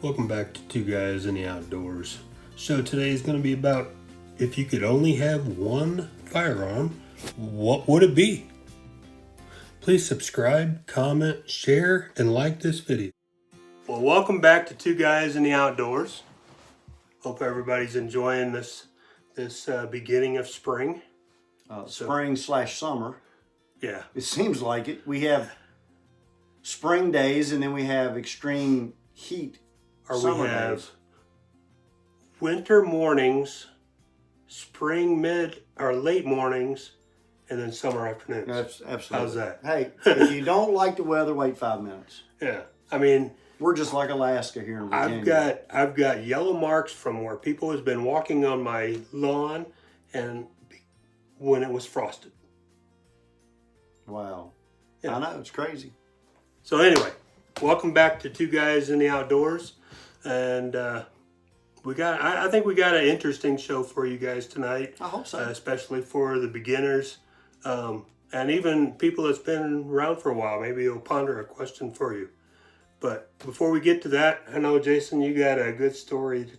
Welcome back to Two Guys in the Outdoors. So today is going to be about if you could only have one firearm, what would it be? Please subscribe, comment, share, and like this video. Well, welcome back to Two Guys in the Outdoors. Hope everybody's enjoying this beginning of spring. Spring/summer. Yeah. It seems like it. We have spring days and then we have extreme heat. Or summer we have days. winter mornings, spring mid or late mornings, and then summer afternoons. Absolutely. How's that? Hey, if you don't like the weather, wait 5 minutes. Yeah. I mean, We're just like Alaska here in Virginia. I've got yellow marks from where people has been walking on my lawn and when it was frosted. Wow. Yeah. I know, it's crazy. So anyway, welcome back to Two Guys in the Outdoors. And I think we got an interesting show for you guys tonight. I hope so. Especially for the beginners and even people that's been around for a while. Maybe you'll ponder a question for you. But before we get to that, I know, Jason, you got a good story to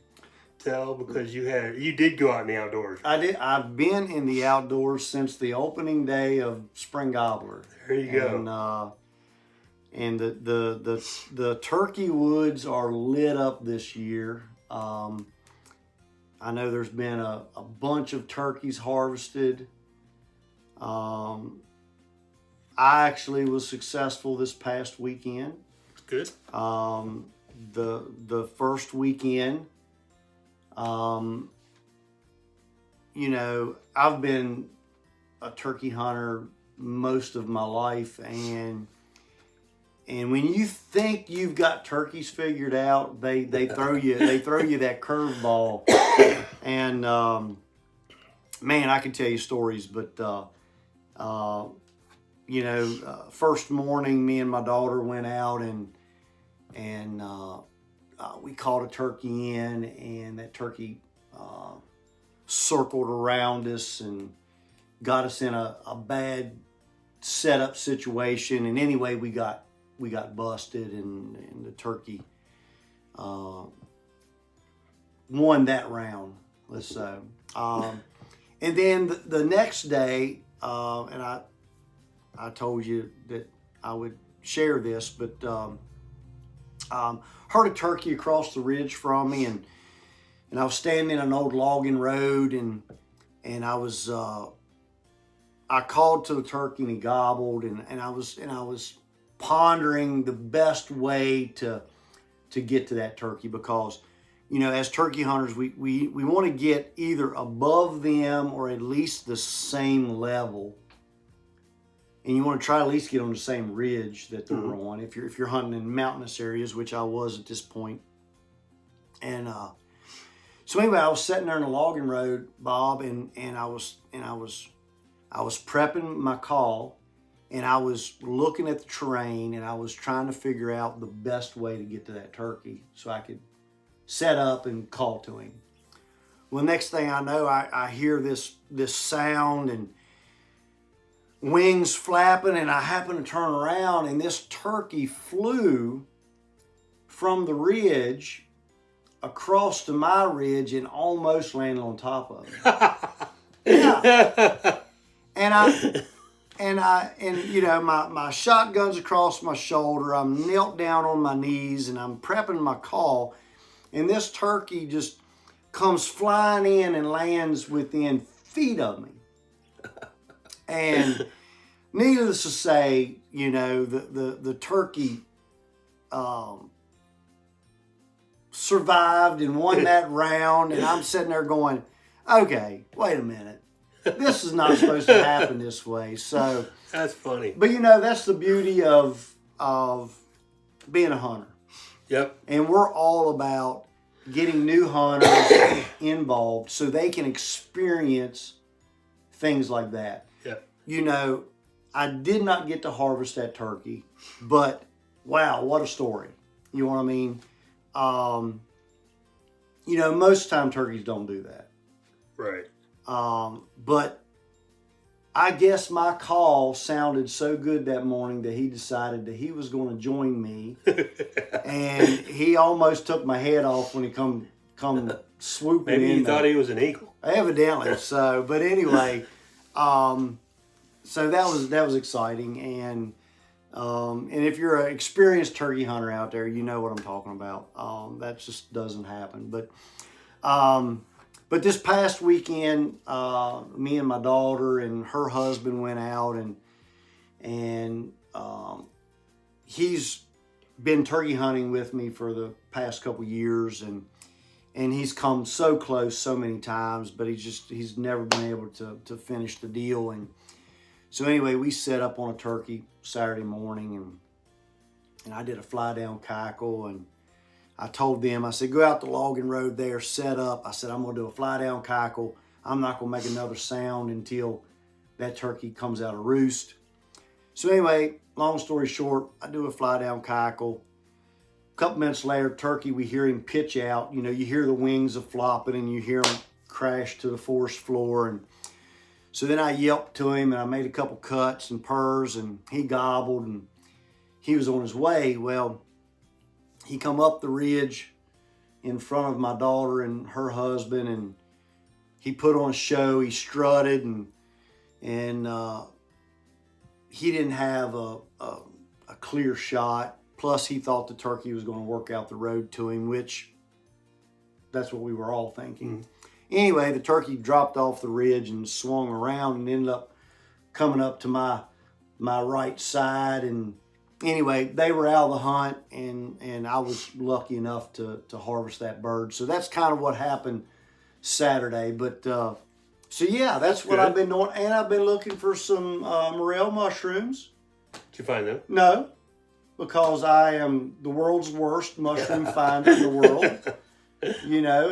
tell because you did go out in the outdoors. I did. I've been in the outdoors since the opening day of Spring Gobbler. There you go. And the turkey woods are lit up this year. I know there's been a bunch of turkeys harvested. I actually was successful this past weekend. Good. The first weekend, I've been a turkey hunter most of my life, and when you think you've got turkeys figured out, they throw you that curveball, and man, I can tell you stories, but first morning, me and my daughter went out and we caught a turkey in, and that turkey circled around us and got us in a bad setup situation. And anyway, we got busted, and the turkey won that round, let's say. And then the next day, and I told you that I would share this, but heard a turkey across the ridge from me, and I was standing in an old logging road, and I called to the turkey, and he gobbled, and I was pondering the best way to get to that turkey, because as turkey hunters, we want to get either above them or at least the same level. And you want to try to at least get on the same ridge that they're on if you're hunting in mountainous areas, which I was at this point. And so anyway, I was sitting there in the logging road, Bob, and I was prepping my call, and I was looking at the terrain, and I was trying to figure out the best way to get to that turkey so I could set up and call to him. Well, next thing I know, I hear this sound and wings flapping, and I happen to turn around, and this turkey flew from the ridge across to my ridge and almost landed on top of it. Yeah. And my shotgun's across my shoulder. I'm knelt down on my knees, and I'm prepping my call, and this turkey just comes flying in and lands within feet of me. And needless to say, the turkey survived and won that round. And I'm sitting there going, okay, wait a minute. This is not supposed to happen this way. So That's funny. But that's the beauty of being a hunter. Yep. And we're all about getting new hunters involved so they can experience things like that. Yep. I did not get to harvest that turkey, but wow, what a story. You know what I mean? Most time turkeys don't do that. Right. But I guess my call sounded so good that morning that he decided that he was going to join me, and he almost took my head off when he come swooping in. Maybe he thought he was an eagle. Evidently so. But anyway, so that was exciting, and if you're an experienced turkey hunter out there, you know what I'm talking about. That just doesn't happen. But this past weekend, me and my daughter and her husband went out, and he's been turkey hunting with me for the past couple years, and he's come so close so many times, but he's never been able to finish the deal. And so anyway, we set up on a turkey Saturday morning, and I did a fly down cackle, and I told them, I said, go out the logging road there, set up. I said, I'm going to do a fly down cackle. I'm not going to make another sound until that turkey comes out of roost. So anyway, long story short, I do a fly down cackle. A couple minutes later, turkey, we hear him pitch out. You know, you hear the wings of flopping, and you hear him crash to the forest floor. And so then I yelped to him, and I made a couple cuts and purrs, and he gobbled, and he was on his way. Well, he come up the ridge in front of my daughter and her husband, and he put on a show. He strutted, and he didn't have a clear shot. Plus, he thought the turkey was going to work out the road to him, which that's what we were all thinking. Mm-hmm. Anyway, the turkey dropped off the ridge and swung around and ended up coming up to my right side. And anyway, they were out of the hunt, and I was lucky enough to harvest that bird. So that's kind of what happened Saturday. But so yeah, that's what I've been doing. And I've been looking for some morel mushrooms. Did you find them? No, because I am the world's worst mushroom finder in the world. You know,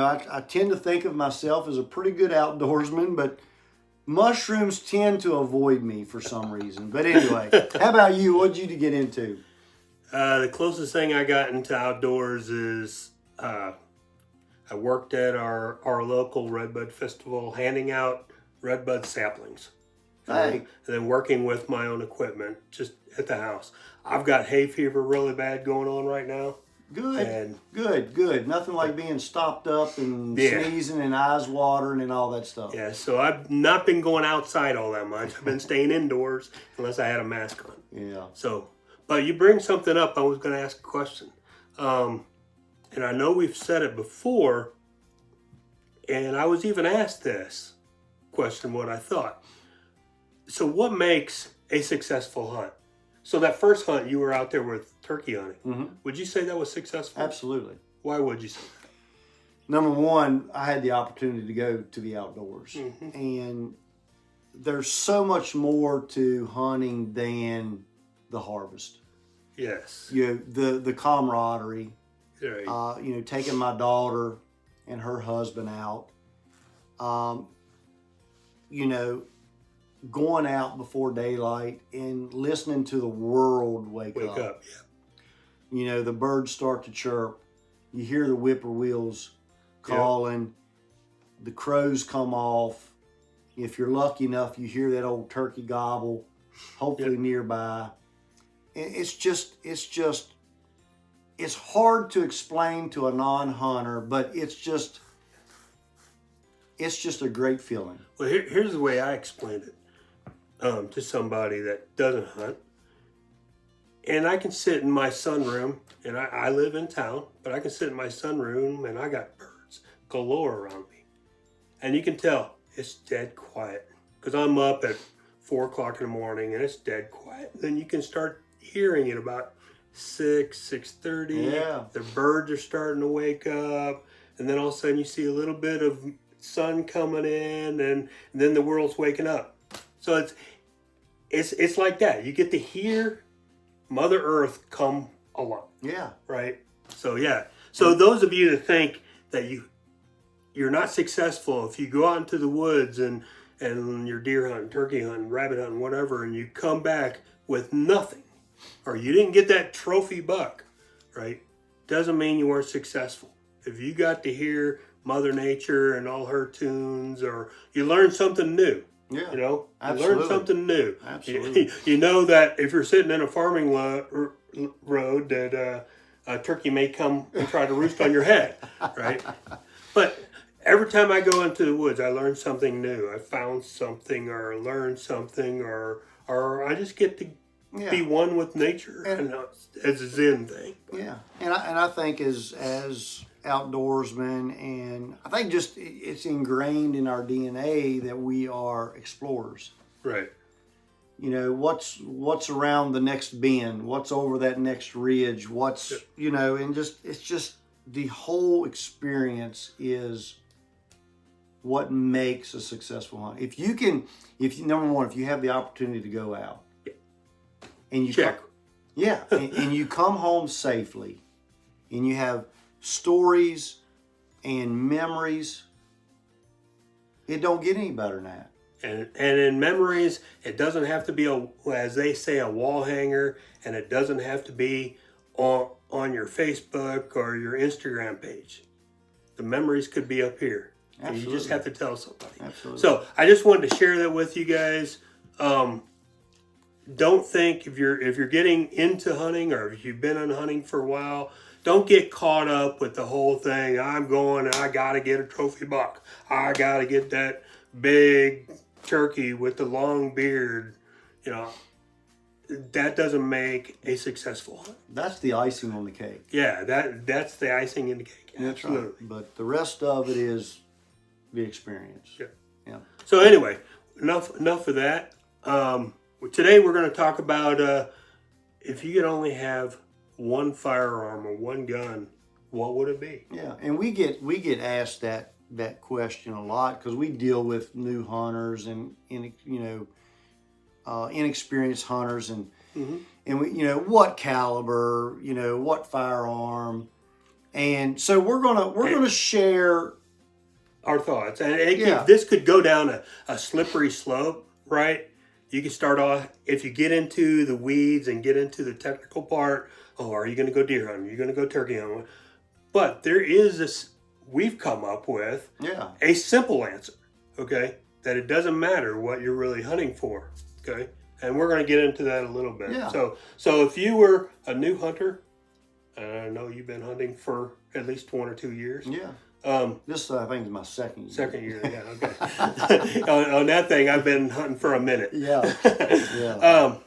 I tend to think of myself as a pretty good outdoorsman, but mushrooms tend to avoid me for some reason. But anyway, how about you? What did you get into? The closest thing I got into outdoors is I worked at our local Redbud Festival handing out Redbud saplings. Hey. And then working with my own equipment just at the house. I've got hay fever really bad going on right now. Good. Nothing like being stopped up and sneezing and eyes watering and all that stuff. Yeah, so I've not been going outside all that much. I've been staying indoors unless I had a mask on. Yeah. So, but you bring something up, I was going to ask a question. And I know we've said it before, and I was even asked this question, what I thought. So what makes a successful hunt? So that first hunt you were out there with turkey hunting, mm-hmm. Would you say that was successful? Absolutely. Why would you say that? Number one, I had the opportunity to go to the outdoors. Mm-hmm. And there's so much more to hunting than the harvest. Yes. You know, the camaraderie. Right. You know, taking my daughter and her husband out. You know, going out before daylight and listening to the world wake up. Yeah. You know, the birds start to chirp. You hear the whippoorwills calling. The crows come off. If you're lucky enough, you hear that old turkey gobble, hopefully nearby. And it's hard to explain to a non-hunter, but it's just a great feeling. Well, here's the way I explained it. To somebody that doesn't hunt. And I can sit in my sunroom, and I live in town, but I can sit in my sunroom and I got birds galore around me. And you can tell it's dead quiet because I'm up at 4 o'clock in the morning and it's dead quiet. Then you can start hearing it about 6:30. Yeah. The birds are starting to wake up, and then all of a sudden you see a little bit of sun coming in, and then the world's waking up. So it's like that. You get to hear Mother Earth come alive. Yeah. Right? So yeah. So those of you that think that you're not successful if you go out into the woods and you're deer hunting, turkey hunting, rabbit hunting, whatever, and you come back with nothing, or you didn't get that trophy buck, right? Doesn't mean you weren't successful. If you got to hear Mother Nature and all her tunes, or you learn something new. Yeah, You know, absolutely. you learn something new. Absolutely. You know that if you're sitting in a farming road, that a turkey may come and try to roost on your head, right? But every time I go into the woods, I learn something new. I found something, or learned something, or I just get to be one with nature, and as a Zen thing. Yeah, and I think as outdoorsmen, and I think just it's ingrained in our DNA that we are explorers. Right. You know, what's around the next bend, what's over that next ridge, what's you know, and it's just the whole experience is what makes a successful hunt. If you number one, if you have the opportunity to go out and you and you come home safely, and you have stories and memories, it don't get any better than that. And in memories, it doesn't have to be as they say, a wall hanger, and it doesn't have to be on your Facebook or your Instagram page. The memories could be up here. And you just have to tell somebody. Absolutely. So I just wanted to share that with you guys. Don't think if you're getting into hunting, or if you've been on hunting for a while, don't get caught up with the whole thing. I'm going and I got to get a trophy buck. I got to get that big turkey with the long beard. You know, that doesn't make a successful hunt. That's the icing on the cake. Yeah, that's the icing in the cake. Absolutely. That's right. But the rest of it is the experience. Yeah. So anyway, enough of that. Today we're going to talk about if you could only have one firearm or one gun, what would it be? Yeah, and we get asked that question a lot because we deal with new hunters and inexperienced hunters, and and we, what caliber, what firearm, and so we're gonna share our thoughts, and this could go down a slippery slope, right? You can start off, if you get into the weeds and get into the technical part, are you going to go deer hunting? Are you going to go turkey hunting? But there is this, we've come up with a simple answer, okay? That it doesn't matter what you're really hunting for, okay? And we're going to get into that a little bit. Yeah. So if you were a new hunter, and I know you've been hunting for at least 1 or 2 years. Yeah. This I think is my second year. Second year, yeah, okay. on that thing, I've been hunting for a minute. Yeah.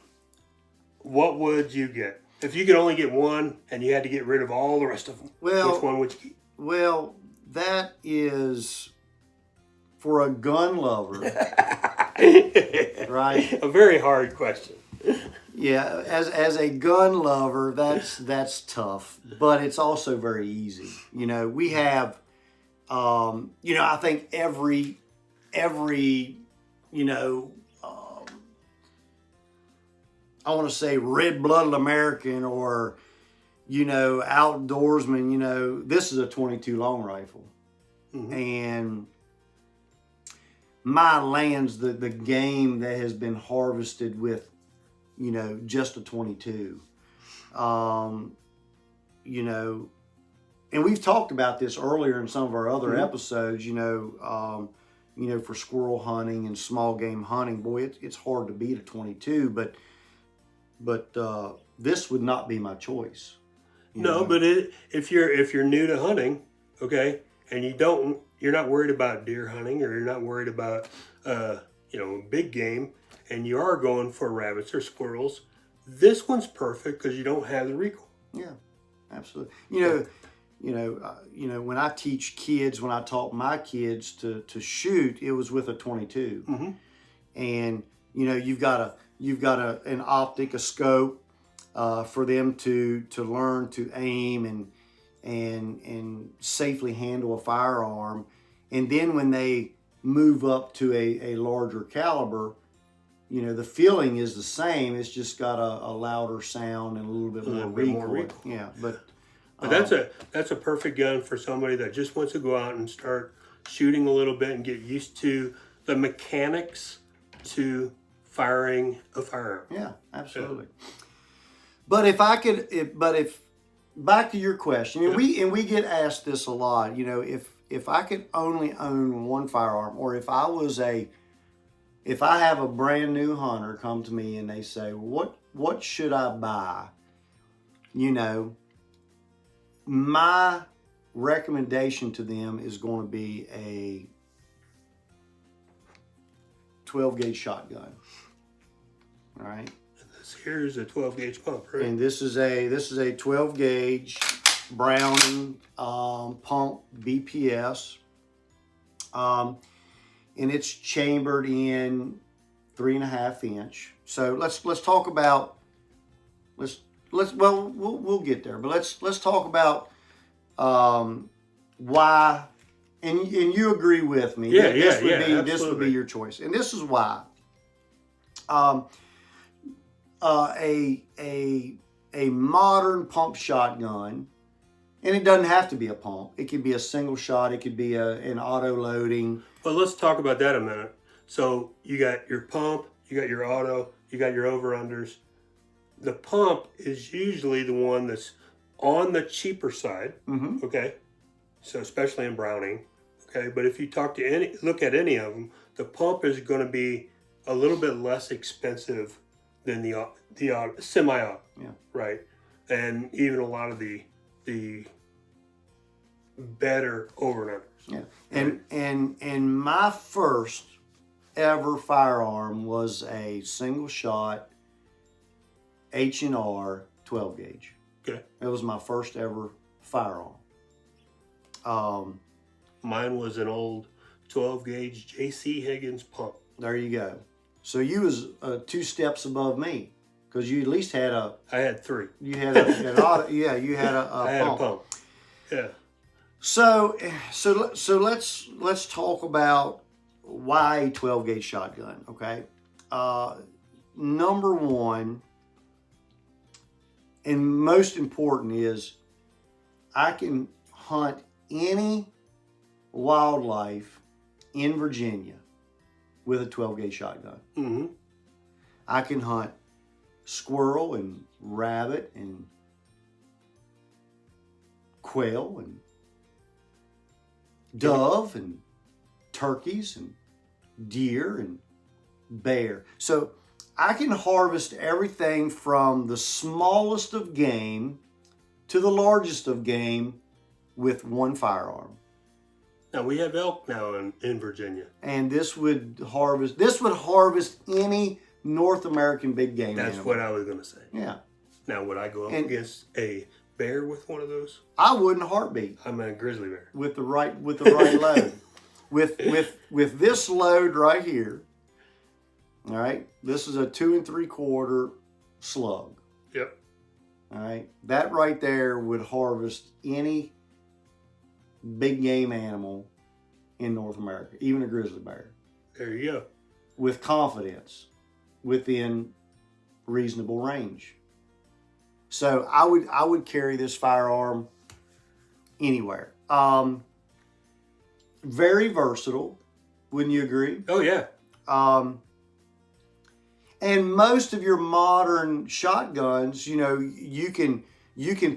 What would you get if you could only get one and you had to get rid of all the rest of them? Well, which one would you keep? Well, that is for a gun lover, right? A very hard question. Yeah, as a gun lover, that's tough, but it's also very easy. We have. I think every I want to say red-blooded American or, outdoorsman, this is a 22 long rifle. And my land's the game that has been harvested with, just a 22. And we've talked about this earlier in some of our other episodes, for squirrel hunting and small game hunting. Boy, it's hard to beat a 22, but this would not be my choice. But if you're new to hunting, okay, and you're not worried about deer hunting, or you're not worried about big game, and you are going for rabbits or squirrels, this one's perfect because you don't have the recoil. Yeah, absolutely. When I teach kids, when I taught my kids to shoot, it was with a 22, and you've got an optic, a scope, for them to learn to aim and safely handle a firearm, and then when they move up to a larger caliber, the feeling is the same. It's just got a louder sound and a little bit more recoil. Yeah, but that's a perfect gun for somebody that just wants to go out and start shooting a little bit and get used to the mechanics to firing a firearm. Yeah, absolutely. Yeah. But if back to your question, and we get asked this a lot, if I could only own one firearm, or if I have a brand new hunter come to me and they say, what should I buy? You know, my recommendation to them is going to be a 12 gauge shotgun. All right. This here is a 12 gauge pump, right? And this is a 12 gauge Browning pump BPS. And it's chambered in 3.5 inch. So let's talk about we'll get there, but let's talk about why. And you agree with me? This would be your choice, and this is why. A modern pump shotgun, and it doesn't have to be a pump. It could be a single shot. It could be an auto loading. Well, let's talk about that a minute. So you got your pump, you got your auto, you got your over-unders. The pump is usually the one that's on the cheaper side, okay? So especially in Browning, okay? But if you look at any of them, the pump is going to be a little bit less expensive than the semi-auto, right? And even a lot of the better over-unders. Yeah, and my first ever firearm was a single shot H&R 12 gauge. Okay. It was my first ever firearm. Mine was an old 12 gauge JC Higgins pump. There you go. So you was 2 steps above me, because you at least had a. I had 3. You had an auto. Yeah, you had a I had a pump. Yeah. So let's talk about why a 12 gauge shotgun. Okay. Number one, and most important, is I can hunt any wildlife in Virginia with a 12 gauge shotgun. Mm-hmm. I can hunt squirrel and rabbit and quail and dove and turkeys and deer and bear. So I can harvest everything from the smallest of game to the largest of game with one firearm. Now we have elk now in Virginia. And this would harvest any North American big game That's animal. what I was going to say. Yeah. Now would I go up against a bear with one of those? I wouldn't heartbeat. I'm a grizzly bear. With the right load. With this load right here. All right. This is a 2 3/4 slug. Yep. All right. That right there would harvest any big game animal in North America, even a grizzly bear. There you go. With confidence, within reasonable range. So I would carry this firearm anywhere. Very versatile, wouldn't you agree? Oh yeah. And most of your modern shotguns, you know, you can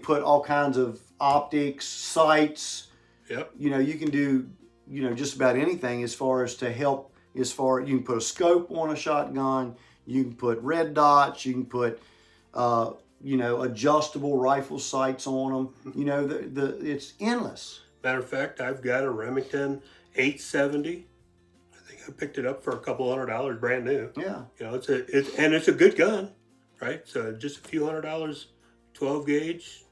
put all kinds of optics, sights. Yep. You know, you can do, you know, just about anything as far as to help. You can put a scope on a shotgun. You can put red dots. You can put, you know, adjustable rifle sights on them. You know, it's endless. Matter of fact, I've got a Remington 870. I think I picked it up for a couple $100 brand new. Yeah. You know, it's a good gun, right? So just a few $100, 12 gauge,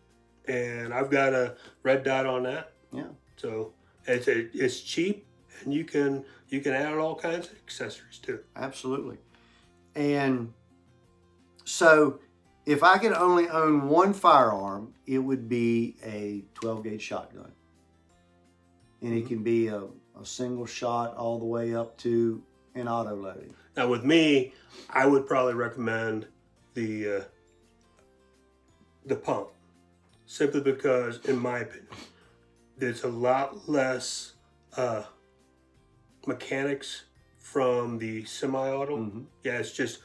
and I've got a red dot on that. Yeah. So it's cheap, and you can add all kinds of accessories too. Absolutely. And so if I could only own one firearm, it would be a 12 gauge shotgun. And it can be a single shot all the way up to an auto loading. Now with me, I would probably recommend the pump, simply because, in my opinion, there's a lot less mechanics from the semi-auto. Mm-hmm. Yeah, it's just,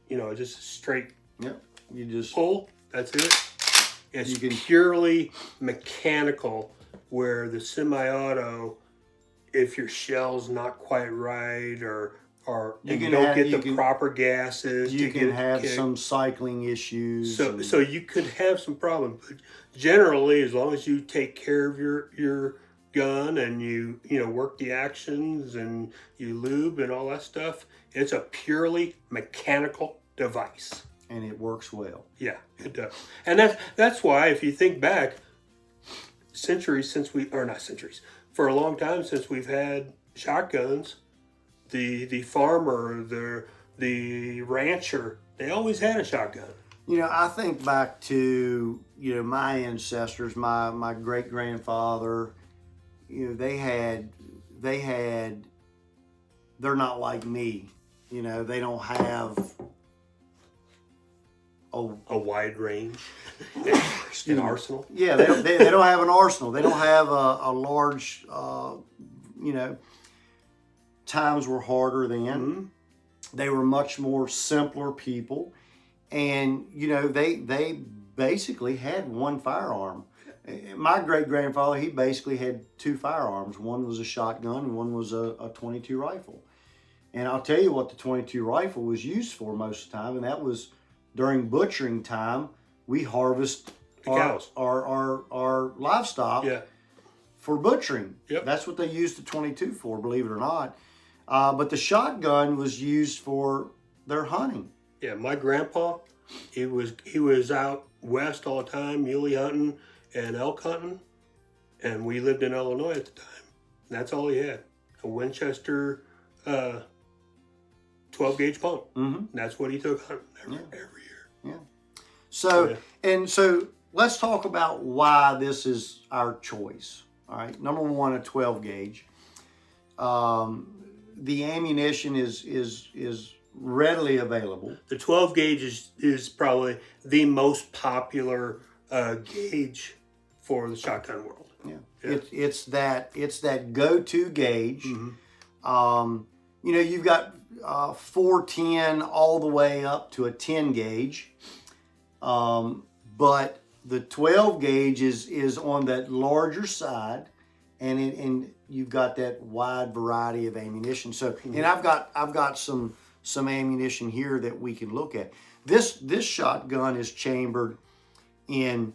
you know, just a straight You just pull. That's it. It's purely mechanical where the semi-auto, if your shell's not quite right or You and can you don't have- get you the can- proper gases You to can get have kicked. some cycling issues. So so you could have some problems, but generally, as long as you take care of your gun and you work the actions and you lube and all that stuff, it's a purely mechanical device. And it works well. Yeah, it does. And that's why, if you think back, centuries since not centuries, for a long time since we've had shotguns, the farmer, the rancher, they always had a shotgun. I think back to, my ancestors, my great grandfather, they're not like me. They don't have A wide range, an arsenal. Yeah, they don't have an arsenal. They don't have a large, times were harder then. Mm-hmm. They were much more simpler people. And, they basically had one firearm. My great-grandfather, he basically had two firearms. One was a shotgun and one was a .22 rifle. And I'll tell you what the .22 rifle was used for most of the time, and that was during butchering time. We harvest cows, our livestock for butchering. Yep. That's what they used the .22 for, believe it or not. But the shotgun was used for their hunting. Yeah, my grandpa, he was out west all the time, muley hunting and elk hunting, and we lived in Illinois at the time. And that's all he had, a Winchester 12-gauge pump. Mm-hmm. And that's what he took hunting every year. Yeah. So let's talk about why this is our choice. All right. Number one, a 12-gauge. The ammunition is readily available. The 12 gauge is probably the most popular gauge for the shotgun world. Yeah. It's that go-to gauge. Mm-hmm. You've got 410 all the way up to a 10 gauge. But the 12 gauge is on that larger side, and you've got that wide variety of ammunition. So, and I've got some ammunition here that we can look at. This shotgun is chambered in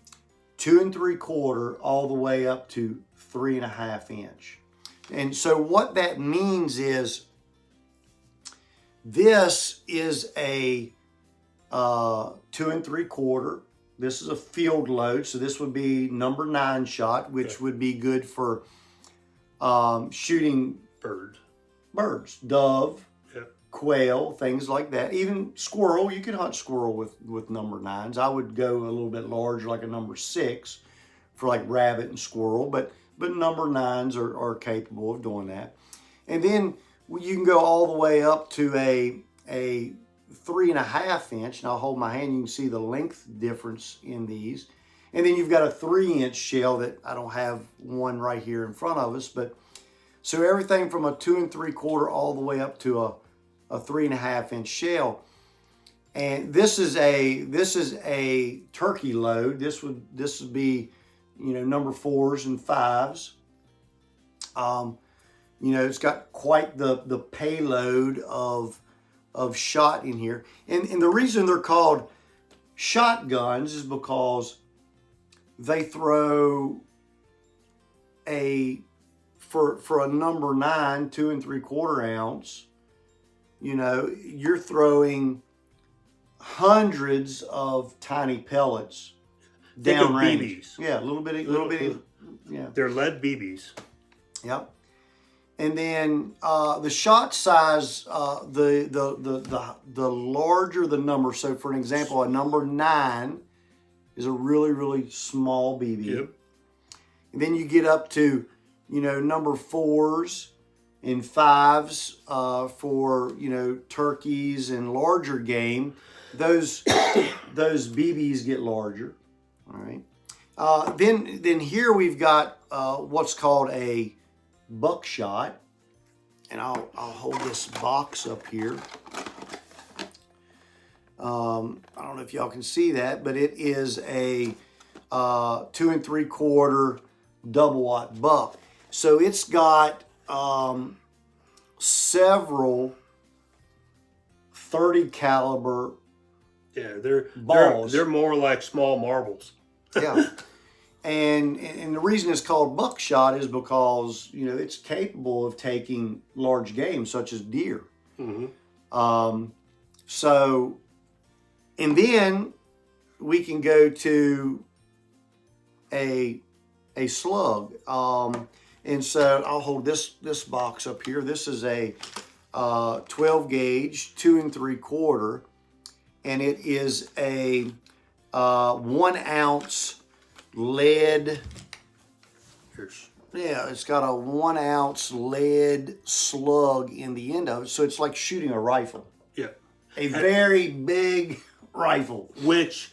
2 3/4 all the way up to 3.5 inch. And so what that means is this is a 2 3/4. This is a field load, so this would be number 9 shot, which would be good for shooting birds, dove, quail, things like that. Even squirrel, you can hunt squirrel with number 9s. I would go a little bit larger, like a number 6 for like rabbit and squirrel, but number 9s are capable of doing that. And then you can go all the way up to a 3.5 inch. And I'll hold my hand, you can see the length difference in these. And then you've got a 3-inch shell that I don't have one right here in front of us, but so everything from a 2 3/4 all the way up to a 3.5 inch shell. And this is a turkey load. This would be, number 4s and 5s. It's got quite the payload of shot in here. And the reason they're called shotguns is because they throw for a number 9, 2 3/4 ounce, you're throwing hundreds of tiny pellets downrange. BBs. Yeah, a little bit. Yeah. They're lead BBs. Yep. And then the shot size, the larger the number. So, for an example, a number 9 is a really, really small BB. Yep. And then you get up to, number 4s and 5s for, turkeys and larger game. Those BBs get larger. All right. Then here we've got what's called a buckshot, and I'll hold this box up here. I don't know if y'all can see that, but it is a 2 3/4 double wide buck. So it's got several 30 caliber balls. They're more like small marbles. Yeah. And the reason it's called buckshot is because, you know, it's capable of taking large game such as deer. Mm-hmm. So, and then we can go to a slug. And so I'll hold this box up here. This is a 12 gauge, 2 3/4, and it is a 1 ounce lead. Yeah, it's got a 1 ounce lead slug in the end of it, so it's like shooting a rifle. Yeah, a very big rifle. Which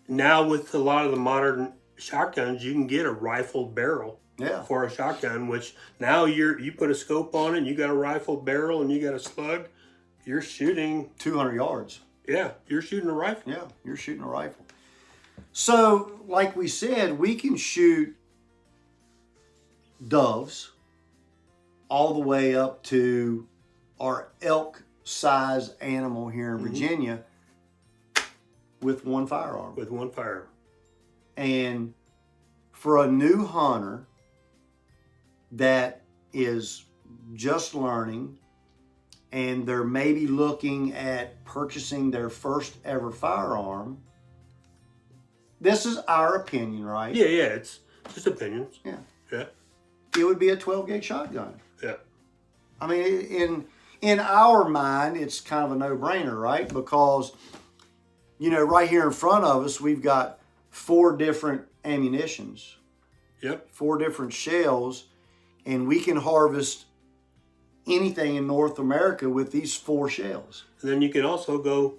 now with a lot of the modern shotguns, you can get a rifled barrel. Yeah. For a shotgun, which now you put a scope on it, and you got a rifled barrel, and you got a slug. You're shooting 200 yards. Yeah, you're shooting a rifle. Yeah, you're shooting a rifle. So, like we said, we can shoot doves all the way up to our elk size animal here in Virginia with one firearm. With one firearm. And for a new hunter that is just learning and they're maybe looking at purchasing their first ever firearm, this is our opinion, right? Yeah, it's just opinions. Yeah. Yeah. It would be a 12 gauge shotgun. Yeah. I mean, in our mind, it's kind of a no-brainer, right? Because, you know, right here in front of us, we've got 4 different ammunitions. Yep. 4 different shells, and we can harvest anything in North America with these 4 shells. And then you can also go,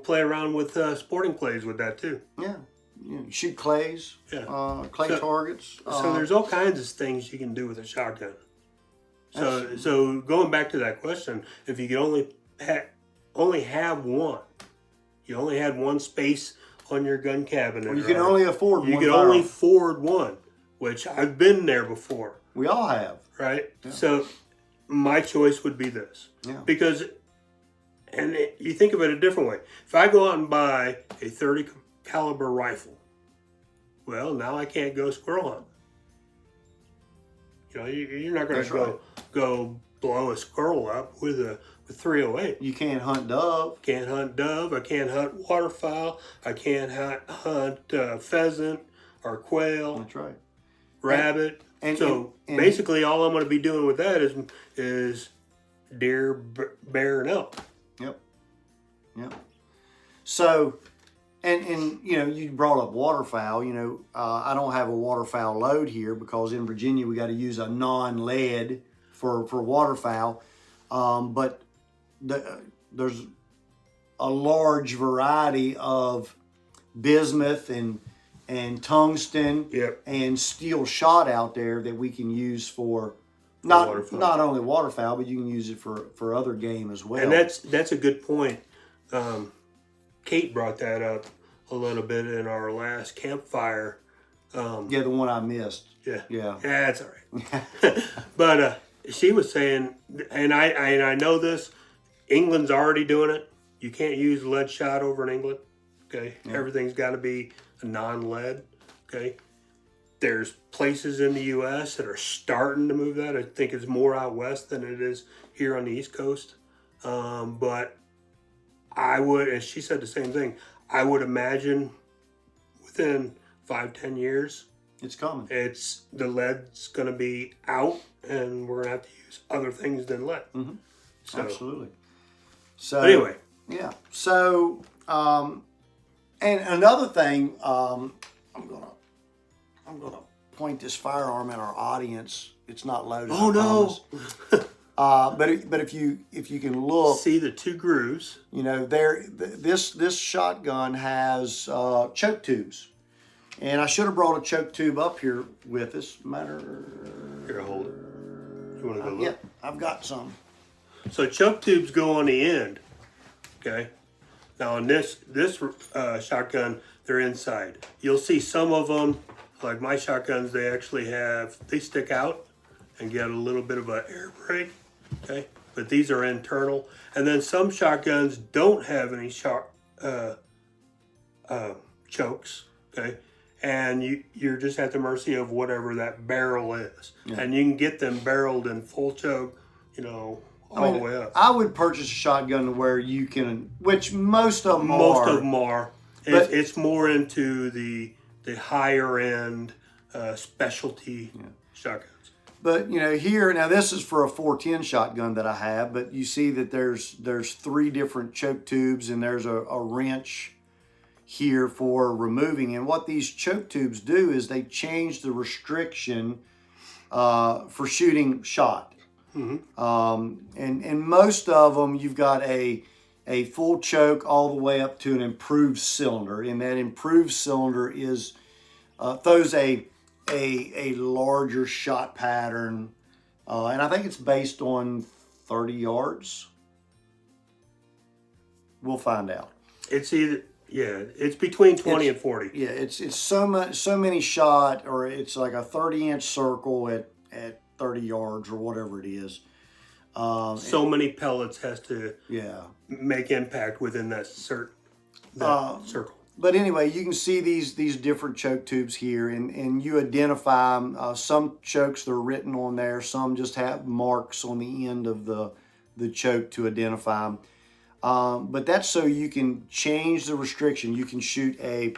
play around with sporting clays with that too. Yeah. You know, shoot clays, clay targets. So there's all kinds of things you can do with a shotgun. So going back to that question, if you could only have one, you only had one space on your gun cabinet. Well, you can only afford one. You can only afford one, which I've been there before. We all have. Right? Yeah. So my choice would be this. Yeah. Because, you think of it a different way. If I go out and buy a 30 caliber rifle, well, now I can't go squirrel hunt. You're not going to go blow a squirrel up with 308. You can't hunt dove. Can't hunt dove. I can't hunt waterfowl. I can't hunt pheasant or quail. That's right. Rabbit. And basically, all I'm going to be doing with that is deer, bear, and elk. Yep. So, and you brought up waterfowl. I don't have a waterfowl load here because in Virginia we got to use a non-lead for waterfowl. But there's a large variety of bismuth and tungsten and steel shot out there that we can use for not only waterfowl, but you can use it for other game as well. And that's a good point. Kate brought that up a little bit in our last campfire. The one I missed. Yeah, that's all right. But she was saying, and I know this, England's already doing it. You can't use lead shot over in England. Okay, Everything's got to be a non-lead. Okay, there's places in the U.S. that are starting to move that. I think it's more out west than it is here on the East Coast. But I would, and she said the same thing, I would imagine within 5-10 years, it's coming. The lead's going to be out, and we're going to have to use other things than lead. Mm-hmm. Absolutely. So anyway, yeah. So and another thing, I'm gonna point this firearm at our audience. It's not loaded. Oh no. But if you can look, see the 2 grooves. This shotgun has choke tubes, and I should have brought a choke tube up here with us. Here, hold it. You want to go look? Yeah, I've got some. So choke tubes go on the end. Okay. Now on this shotgun, they're inside. You'll see some of them Like my shotguns, they stick out and get a little bit of an air brake, okay? But these are internal. And then some shotguns don't have any chokes, okay? And you're just at the mercy of whatever that barrel is. Yeah. And you can get them barreled in full choke, all the way up. I would purchase a shotgun where you can, which most of them are. Most of them are. It's more into the higher end specialty shotguns. But here now, this is for a 410 shotgun that I have. But you see that there's 3 different choke tubes, and there's a wrench here for removing. And what these choke tubes do is they change the restriction for shooting shot. Mm-hmm. And most of them, you've got a full choke all the way up to an improved cylinder, and that improved cylinder is throws a larger shot pattern, and I think it's based on 30 yards. We'll find out. It's it's between 20 and 40. Yeah, it's so many shot, or it's like a 30-inch circle at 30 yards or whatever it is. So many pellets has to make impact within that circle. But anyway, you can see these different choke tubes here, and you identify them. Some chokes, they're written on there. Some just have marks on the end of the choke to identify them. But that's so you can change the restriction. You can shoot a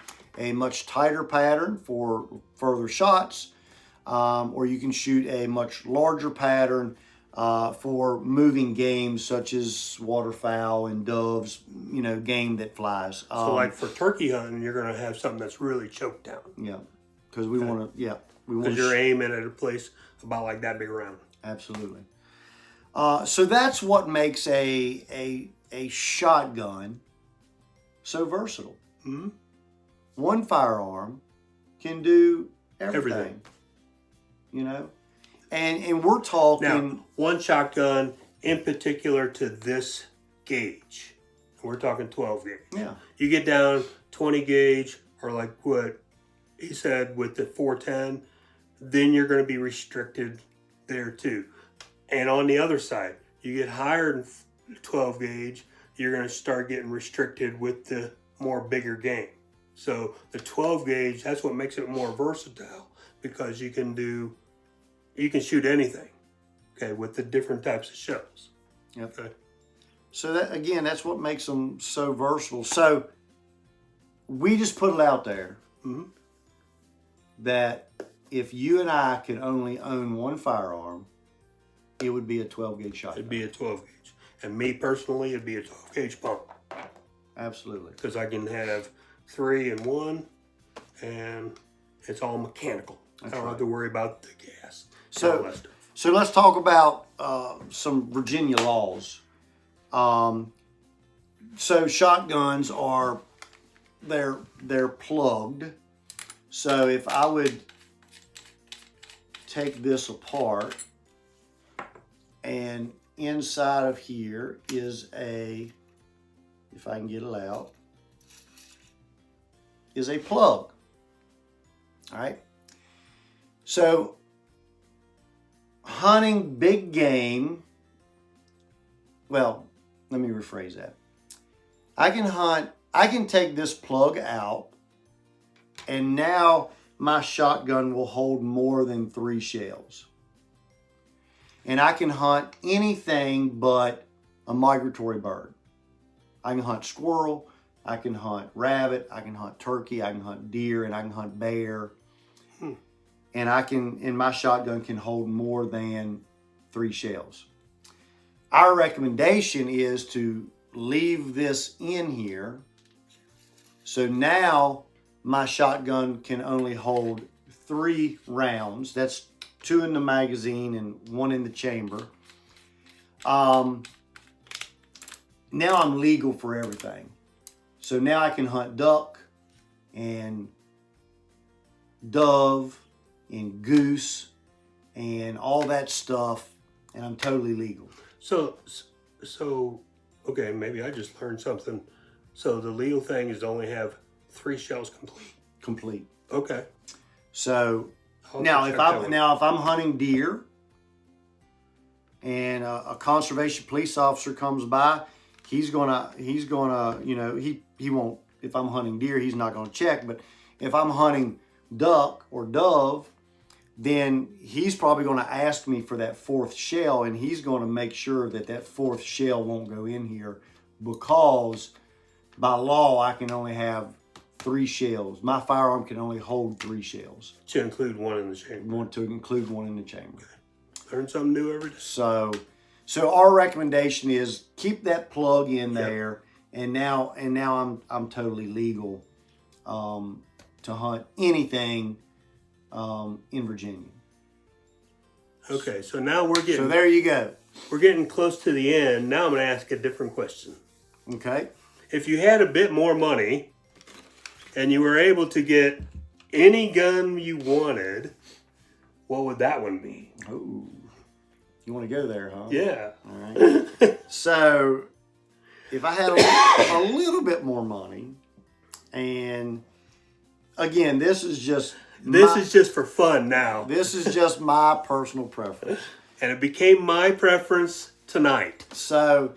much tighter pattern for further shots, or you can shoot a much larger pattern for moving game such as waterfowl and doves, game that flies. So like for turkey hunting, you're going to have something that's really choked down. Yeah, because we want to, because you're aiming at a place about like that big around. Absolutely. So that's what makes a shotgun so versatile. Mm-hmm. One firearm can do everything. And we're talking... Now, one shotgun in particular to this gauge. We're talking 12 gauge. Yeah. You get down 20 gauge, or like what he said with the 410, then you're going to be restricted there too. And on the other side, you get higher than 12 gauge, you're going to start getting restricted with the more bigger game. So the 12 gauge, that's what makes it more versatile, because you can shoot anything, okay, with the different types of shells. Yep. Okay. So that's what makes them so versatile. So we just put it out there that if you and I could only own one firearm, it would be a 12 gauge shotgun. It'd be a 12 gauge. And me personally, it'd be a 12 gauge pump. Absolutely. Because I can have 3 in 1, and it's all mechanical. I don't have to worry about the gas. So let's talk about some Virginia laws. So shotguns they're plugged. So if I would take this apart, and inside of here is if I can get it out, is a plug. All right. So hunting big game, well, let me rephrase that. I can take this plug out, and now my shotgun will hold more than 3 shells. And I can hunt anything but a migratory bird. I can hunt squirrel, I can hunt rabbit, I can hunt turkey, I can hunt deer, and I can hunt bear. And my shotgun can hold more than 3 shells. Our recommendation is to leave this in here. So now my shotgun can only hold 3 rounds. That's 2 in the magazine and 1 in the chamber. Now I'm legal for everything. So now I can hunt duck and dove and goose and all that stuff, and I'm totally legal. So okay, maybe I just learned something. So the legal thing is to only have 3 shells complete. Complete. Okay. So I'll now check if that I'm one. now if I'm hunting deer and a conservation police officer comes by, he's gonna you know, he won't, if I'm hunting deer, he's not gonna check. But if I'm hunting duck or dove, then he's probably going to ask me for that fourth shell, and he's going to make sure that that fourth shell won't go in here, because by law I can only have 3 shells. My firearm can only hold 3 shells. To include one in the I chamber. want to include one in the chamber. Learn something new every day. So our recommendation is keep that plug in there, and now I'm totally legal to hunt anything in Virginia. Okay, so now we're So getting there you go. we're getting close to the end. Now I'm going to ask a different question. Okay. If you had a bit more money and you were able to get any gun you wanted, what would that one be? Oh, you want to go there, huh? Yeah. All right. So if I had a little bit more money, and again, this is just for fun now. This is just my personal preference. And it became my preference tonight. So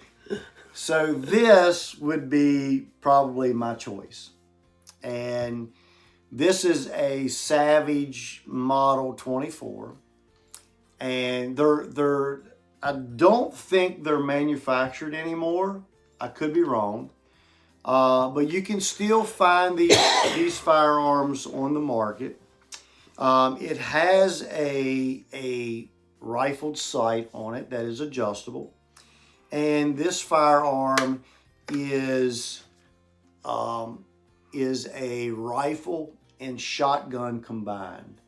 this would be probably my choice. And this is a Savage Model 24. And I don't think they're manufactured anymore. I could be wrong. But you can still find these firearms on the market. It has a rifled sight on it that is adjustable, and this firearm is a rifle and shotgun combined.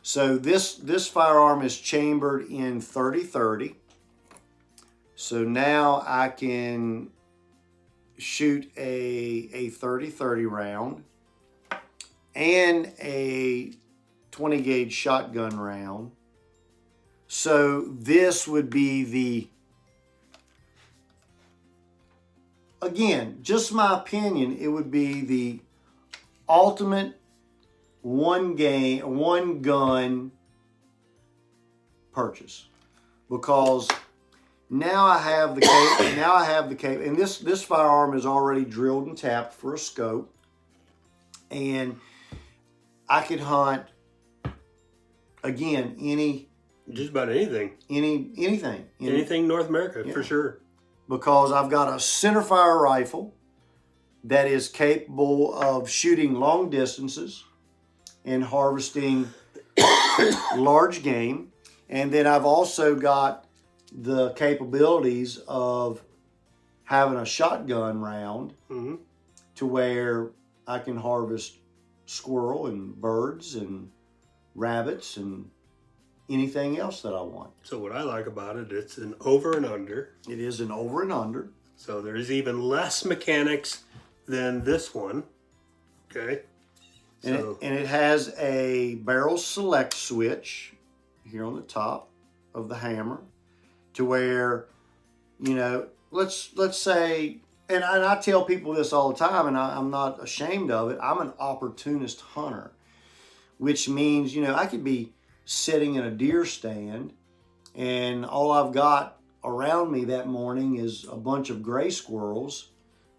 So this firearm is chambered in 30-30. So now I can shoot a 30-30 round and a 20 gauge shotgun round. So this would be again, just my opinion, it would be the ultimate one gun purchase, because now I have the cape, and this firearm is already drilled and tapped for a scope, and I could hunt again Just about anything. anything North America, for sure. because I've got a centerfire rifle that is capable of shooting long distances and harvesting large game. And then I've also got the capabilities of having a shotgun round to where I can harvest squirrel and birds and rabbits and anything else that I want. So what I like about it, it's an over and under. It is an over and under. So there's even less mechanics than this one. Okay. And it has a barrel select switch here on the top of the hammer, to where, you know, let's say, and I tell people this all the time, and I'm not ashamed of it, I'm an opportunist hunter, which means, you know, I could be sitting in a deer stand and all I've got around me that morning is a bunch of gray squirrels.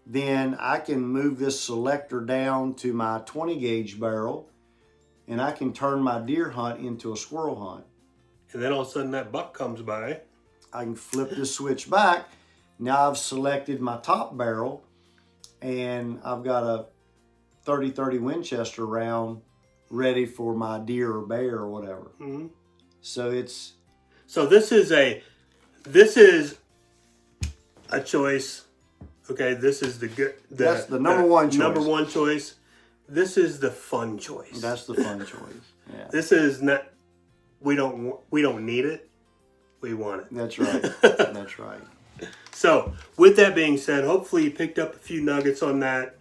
Then I can move this selector down to my 20 gauge barrel and I can turn my deer hunt into a squirrel hunt. And then all of a sudden that buck comes by. I can flip this switch back. Now I've selected my top barrel and I've got a 30-30 Winchester round ready for my deer or bear or whatever. Mm-hmm. So it's... So this is a choice. Okay, this is the good. That's the number one choice. Number one choice. This is the fun choice. That's the fun choice. Yeah. This is not. We don't need it. We want it. That's right. That's right. So, with that being said, hopefully you picked up a few nuggets on that.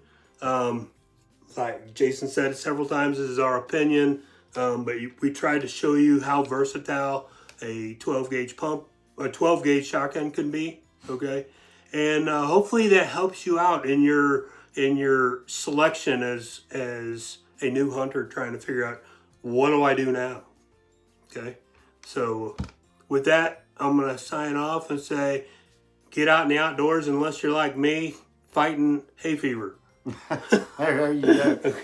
Like Jason said several times, this is our opinion, but we tried to show you how versatile a 12 gauge pump, a 12 gauge shotgun can be. Okay, and hopefully that helps you out in your selection as a new hunter trying to figure out what do I do now? Okay, so with that, I'm going to sign off and say, get out in the outdoors unless you're like me, fighting hay fever. There you go.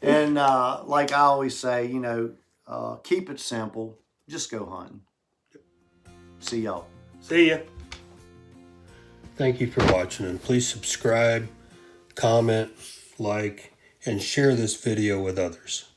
And like I always say, you know, keep it simple. Just go hunting. See y'all. See ya. Thank you for watching, and please subscribe, comment, like, and share this video with others.